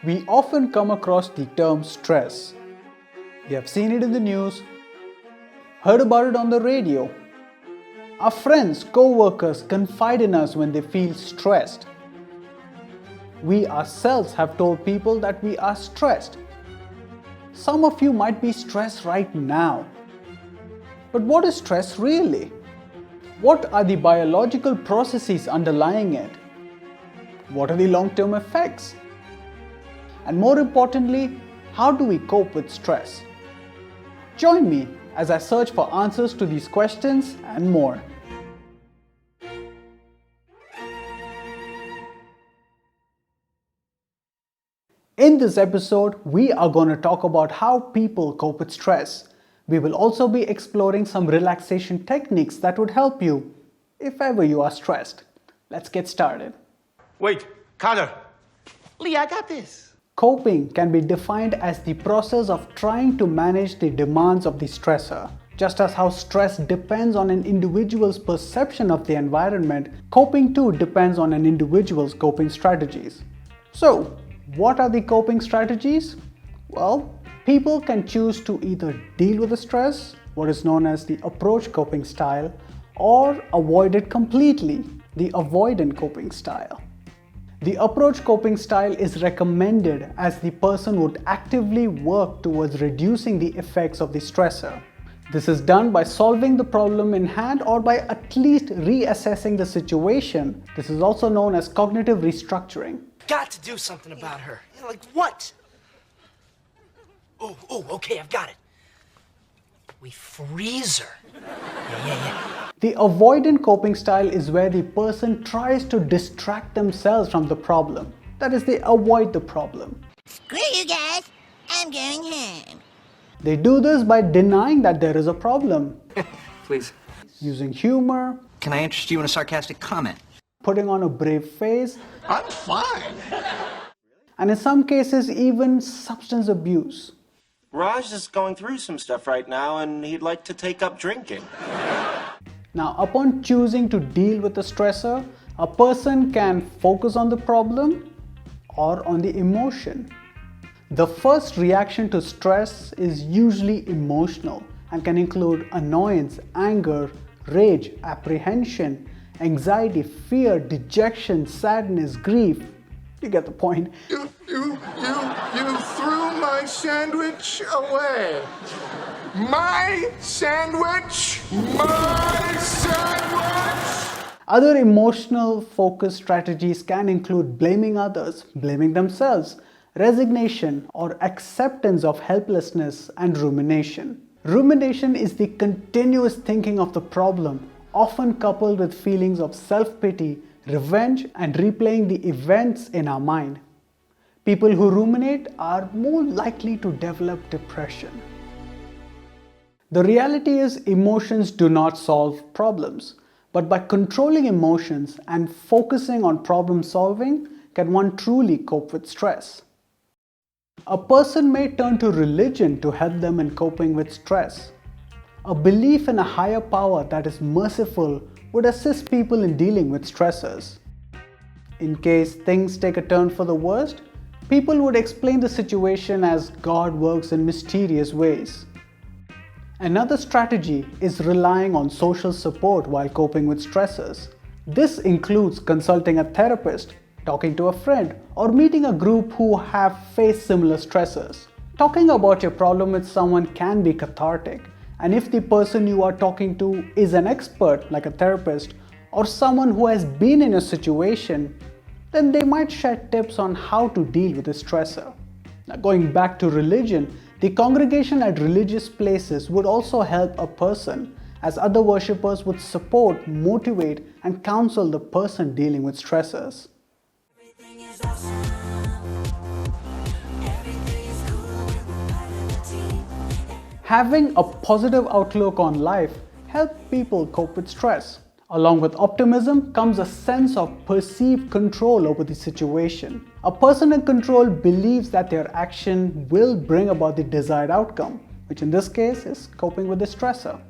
We often come across the term stress. We have seen it in the news, heard about it on the radio. Our friends, co-workers confide in us when they feel stressed. We ourselves have told people that we are stressed. Some of you might be stressed right now. But what is stress really? What are the biological processes underlying it? What are the long-term effects? And more importantly, how do we cope with stress? Join me as I search for answers to these questions and more. In this episode, we are going to talk about how people cope with stress. We will also be exploring some relaxation techniques that would help you if ever you are stressed. Let's get started. Wait, Connor. Lee, I got this. Coping can be defined as the process of trying to manage the demands of the stressor. Just as how stress depends on an individual's perception of the environment, coping too depends on an individual's coping strategies. So, what are the coping strategies? Well, people can choose to either deal with the stress, what is known as the approach coping style, or avoid it completely, the avoidant coping style. The approach coping style is recommended as the person would actively work towards reducing the effects of the stressor. This is done by solving the problem in hand or by at least reassessing the situation. This is also known as cognitive restructuring. Got to do something about her. Like what? Okay, I've got it. We freeze her. Yeah. The avoidant coping style is where the person tries to distract themselves from the problem. That is, they avoid the problem. Screw you guys, I'm going home. They do this by denying that there is a problem, Please. using humor, Can I interest you in a sarcastic comment? putting on a brave face, I'm fine. and in some cases even substance abuse. Raj is going through some stuff right now and he'd like to take up drinking. Now, upon choosing to deal with the stressor, a person can focus on the problem or on the emotion. The first reaction to stress is usually emotional and can include annoyance, anger, rage, apprehension, anxiety, fear, dejection, sadness, grief. You get the point. You threw my sandwich away. My sandwich! My sandwich! Other emotional focus strategies can include blaming others, blaming themselves, resignation or acceptance of helplessness, and rumination. Rumination is the continuous thinking of the problem, often coupled with feelings of self-pity, revenge, and replaying the events in our mind. People who ruminate are more likely to develop depression. The reality is emotions do not solve problems, but by controlling emotions and focusing on problem solving can one truly cope with stress. A person may turn to religion to help them in coping with stress. A belief in a higher power that is merciful would assist people in dealing with stressors. In case things take a turn for the worst, people would explain the situation as God works in mysterious ways. Another strategy is relying on social support while coping with stressors. This includes consulting a therapist, talking to a friend, or meeting a group who have faced similar stressors. Talking about your problem with someone can be cathartic, and if the person you are talking to is an expert like a therapist or someone who has been in a situation, then they might share tips on how to deal with the stressor. Now, going back to religion, the congregation at religious places would also help a person, as other worshippers would support, motivate, and counsel the person dealing with stressors. Everything is awesome. Everything is cool when we're part of the team. Having a positive outlook on life helps people cope with stress. Along with optimism comes a sense of perceived control over the situation. A person in control believes that their action will bring about the desired outcome, which in this case is coping with the stressor.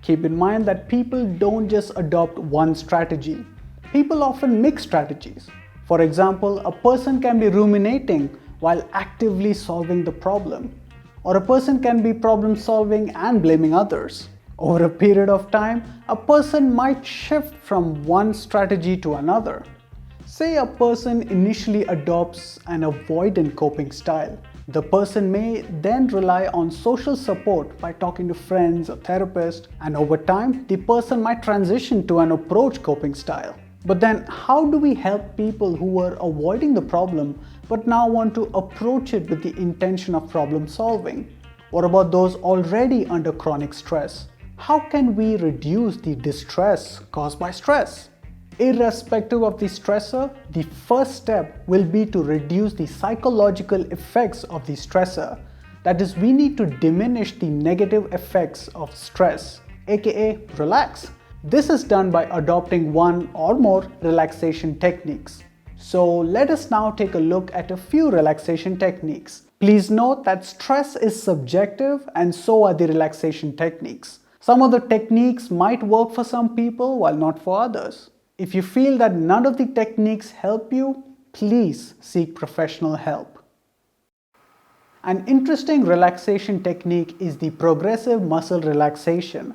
Keep in mind that people don't just adopt one strategy. People often mix strategies. For example, a person can be ruminating while actively solving the problem, or a person can be problem solving and blaming others. Over a period of time, a person might shift from one strategy to another. Say a person initially adopts an avoidant coping style. The person may then rely on social support by talking to friends or therapists, and over time, the person might transition to an approach coping style. But then, how do we help people who were avoiding the problem but now want to approach it with the intention of problem solving? What about those already under chronic stress? How can we reduce the distress caused by stress? Irrespective of the stressor, the first step will be to reduce the psychological effects of the stressor. That is, we need to diminish the negative effects of stress, aka relax. This is done by adopting one or more relaxation techniques. So let us now take a look at a few relaxation techniques. Please note that stress is subjective and so are the relaxation techniques. Some of the techniques might work for some people while not for others. If you feel that none of the techniques help you, please seek professional help. An interesting relaxation technique is the progressive muscle relaxation.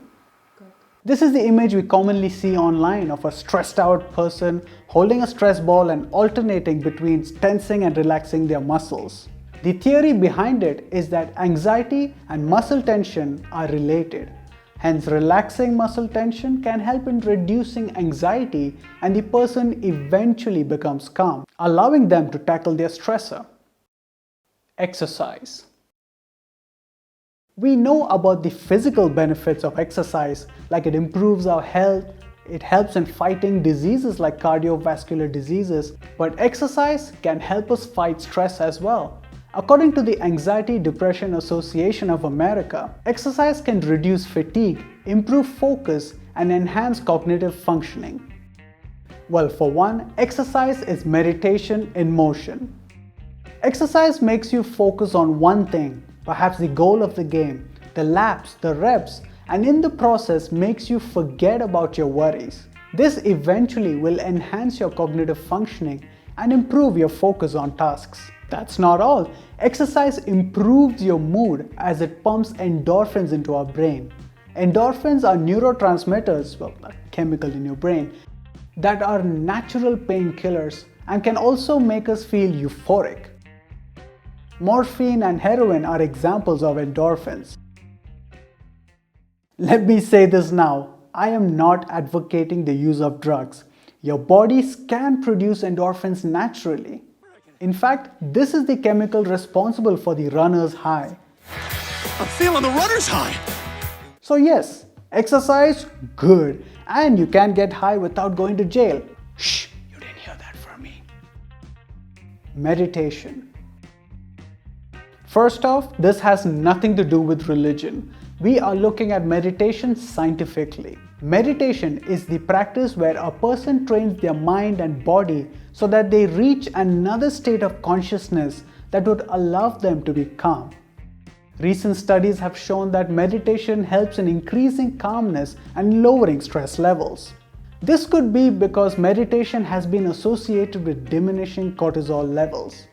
This is the image we commonly see online of a stressed out person holding a stress ball and alternating between tensing and relaxing their muscles. The theory behind it is that anxiety and muscle tension are related. Hence, relaxing muscle tension can help in reducing anxiety and the person eventually becomes calm, allowing them to tackle their stressor. Exercise. We know about the physical benefits of exercise, like it improves our health, it helps in fighting diseases like cardiovascular diseases, but exercise can help us fight stress as well. According to the Anxiety Depression Association of America, exercise can reduce fatigue, improve focus, and enhance cognitive functioning. Well, for one, exercise is meditation in motion. Exercise makes you focus on one thing, perhaps the goal of the game, the laps, the reps, and in the process makes you forget about your worries. This eventually will enhance your cognitive functioning and improve your focus on tasks. That's not all. Exercise improves your mood as it pumps endorphins into our brain. Endorphins are neurotransmitters, a chemical in your brain, that are natural painkillers and can also make us feel euphoric. Morphine and heroin are examples of endorphins. Let me say this now, I am not advocating the use of drugs. Your bodies can produce endorphins naturally. In fact, this is the chemical responsible for the runner's high. I'm feeling the runner's high. So yes, exercise, good, and you can get high without going to jail. Shh, you didn't hear that from me. Meditation. First off, this has nothing to do with religion. We are looking at meditation scientifically. Meditation is the practice where a person trains their mind and body so that they reach another state of consciousness that would allow them to be calm. Recent studies have shown that meditation helps in increasing calmness and lowering stress levels. This could be because meditation has been associated with diminishing cortisol levels.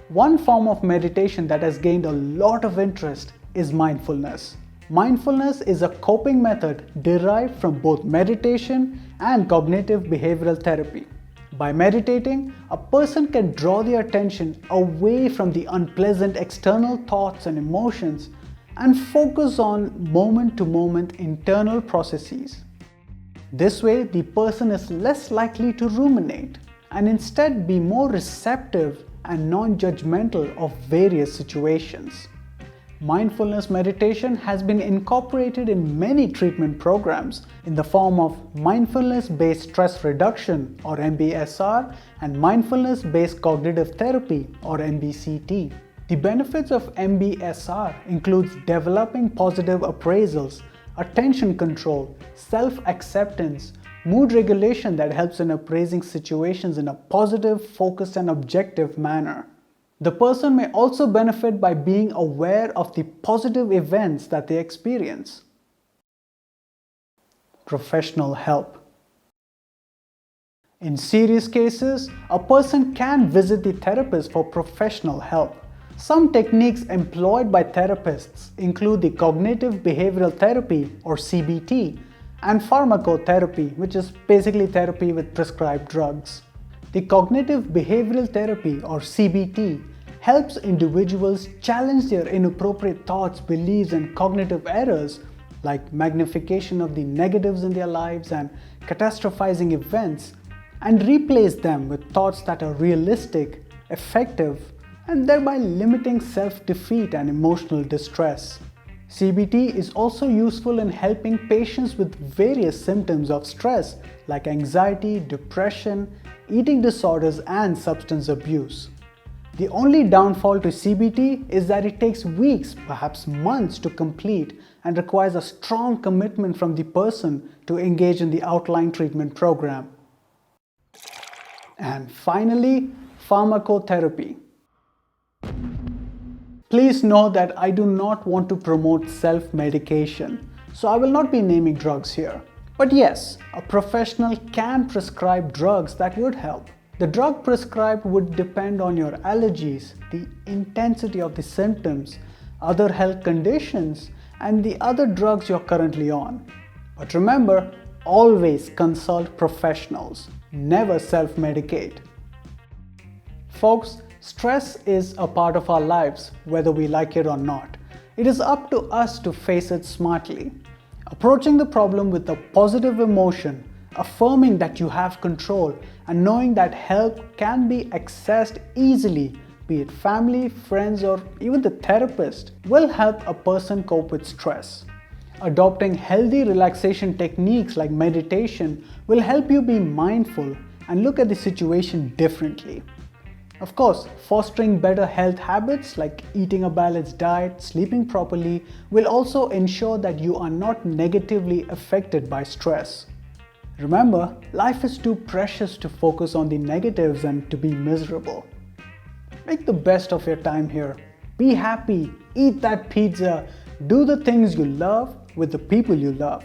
One form of meditation that has gained a lot of interest is mindfulness. Mindfulness is a coping method derived from both meditation and cognitive behavioral therapy. By meditating, a person can draw their attention away from the unpleasant external thoughts and emotions and focus on moment-to-moment internal processes. This way, the person is less likely to ruminate and instead be more receptive and non-judgmental of various situations. Mindfulness meditation has been incorporated in many treatment programs in the form of mindfulness-based stress reduction or MBSR and mindfulness-based cognitive therapy or MBCT. The benefits of MBSR includes developing positive appraisals, attention control, self-acceptance, mood regulation that helps in appraising situations in a positive, focused and objective manner. The person may also benefit by being aware of the positive events that they experience. Professional help. In serious cases, a person can visit the therapist for professional help. Some techniques employed by therapists include the cognitive behavioral therapy or CBT and pharmacotherapy, which is basically therapy with prescribed drugs. The cognitive behavioral therapy or CBT helps individuals challenge their inappropriate thoughts, beliefs, and cognitive errors like magnification of the negatives in their lives and catastrophizing events, and replace them with thoughts that are realistic, effective, and thereby limiting self-defeat and emotional distress. CBT is also useful in helping patients with various symptoms of stress like anxiety, depression, eating disorders, and substance abuse. The only downfall to CBT is that it takes weeks, perhaps months to complete and requires a strong commitment from the person to engage in the outlined treatment program. And finally, pharmacotherapy. Please know that I do not want to promote self-medication, so I will not be naming drugs here. But yes, a professional can prescribe drugs that would help. The drug prescribed would depend on your allergies, the intensity of the symptoms, other health conditions, and the other drugs you're currently on. But remember, always consult professionals. Never self-medicate. Folks, stress is a part of our lives, whether we like it or not. It is up to us to face it smartly. Approaching the problem with a positive emotion, affirming that you have control, and knowing that help can be accessed easily, be it family, friends, or even the therapist, will help a person cope with stress. Adopting healthy relaxation techniques like meditation will help you be mindful and look at the situation differently. Of course, fostering better health habits like eating a balanced diet, sleeping properly will also ensure that you are not negatively affected by stress. Remember, life is too precious to focus on the negatives and to be miserable. Make the best of your time here. Be happy, eat that pizza, do the things you love with the people you love.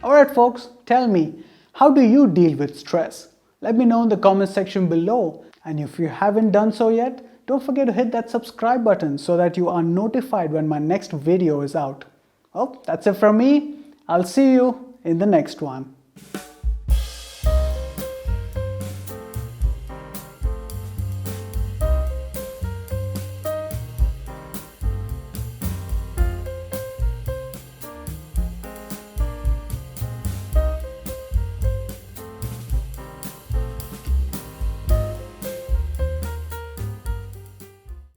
Alright folks, tell me, how do you deal with stress? Let me know in the comment section below. And if you haven't done so yet, don't forget to hit that subscribe button so that you are notified when my next video is out. Well, that's it from me. I'll see you in the next one.